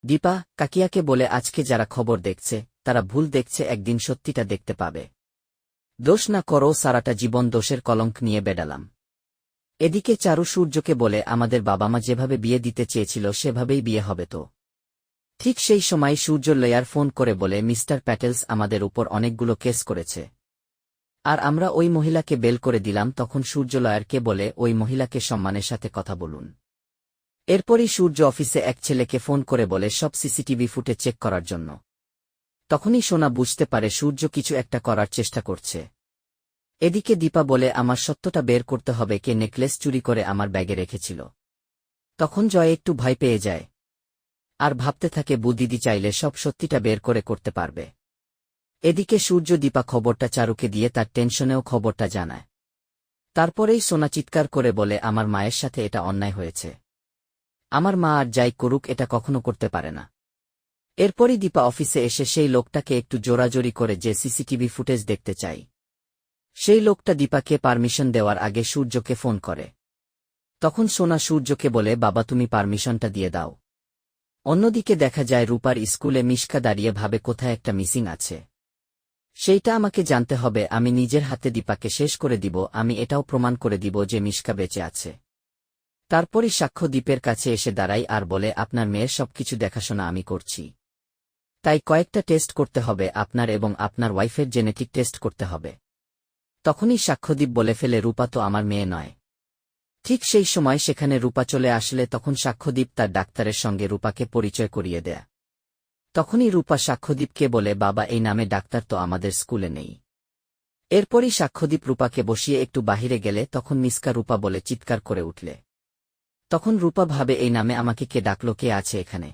দীপা কাকিয়াকে বলে আজকে যারা খবর দেখছে তারা ভুল দেখছে, একদিন সত্যিটা দেখতে পাবে। দোষ না করো, সারাটা জীবন দোষের কলঙ্ক নিয়ে বেড়ালাম। এদিকে চারু সূর্যকে বলে আমাদের বাবা মা যেভাবে বিয়ে দিতে চেয়েছিল সেভাবেই বিয়ে হবে তো। ঠিক সেই সময় সূর্য লয়ার ফোন করে বলে মিস্টার প্যাটেলস আমাদের উপর অনেকগুলো কেস করেছে, আর আমরা ওই মহিলাকে বেল করে দিলাম। তখন সূর্য লয়ারকে বলে ওই মহিলাকে সম্মানের সাথে কথা বলুন। এরপরই সূর্য অফিসে এক ছেলেকে ফোন করে বলে সব সিসিটিভি ফুটেজ চেক করার জন্য। তখনই সোনা বুঝতে পারে সূর্য কিছু একটা করার চেষ্টা করছে। এদিকে দীপা বলে আমার সত্যটা বের করতে হবে, কে নেকলেস চুরি করে আমার ব্যাগে রেখেছিল। তখন জয় একটু ভয় পেয়ে যায় আর ভাবতে থাকে বুদিদি চাইলে সব সত্যিটা বের করতে পারবে। এদিকে সূর্য দীপা খবরটা চারুকে দিয়ে তার টেনশনেও খবরটা জানায়। তারপরেই সোনা চিৎকার করে বলে আমার মায়ের সাথে এটা অন্যায় হয়েছে, আমার মা আর যাই করুক এটা কখনো করতে পারে না। এরপরই দীপা অফিসে এসে সেই লোকটাকে একটু জোরাজোরি করে যে সিসিটিভি ফুটেজ দেখতে চাই। সেই লোকটা দীপাকে পারমিশন দেওয়ার আগে সূর্যকে ফোন করে। তখন সোনা সূর্যকে বলে বাবা তুমি পারমিশনটা দিয়ে দাও। অন্যদিকে দেখা যায় রূপার স্কুলে মিশকা দাঁড়িয়ে ভাবে কোথায় একটা মিসিং আছে, সেইটা আমাকে জানতে হবে। আমি নিজের হাতে দীপাকে শেষ করে দিব, আমি এটাও প্রমাণ করে দিব যে মিশকা বেঁচে আছে। তারপরই সাক্ষ্য দ্বীপের কাছে এসে দাঁড়াই আর বলে আপনার মেয়ের সবকিছু দেখাশোনা আমি করছি, তাই কয়েকটা টেস্ট করতে হবে, আপনার এবং আপনার ওয়াইফের জেনেটিক টেস্ট করতে হবে। তখনই সাক্ষ্যদীপ বলে ফেলে রূপা তো আমার মেয়ে নয়। ঠিক সেই সময় সেখানে রূপা চলে আসলে তখন সাক্ষ্যদীপ তার ডাক্তারের সঙ্গে রূপাকে পরিচয় করিয়ে দেয়। তখনই রূপা সাক্ষ্যদীপকে বলে বাবা এই নামে ডাক্তার তো আমাদের স্কুলে নেই। এরপরই সাক্ষ্যদীপ রূপাকে বসিয়ে একটু বাহিরে গেলে তখন মিসকা রূপা বলে চিৎকার করে উঠলে। তখন রূপা ভাবে এই নামে আমাকে কে ডাকল, কে আছে এখানে।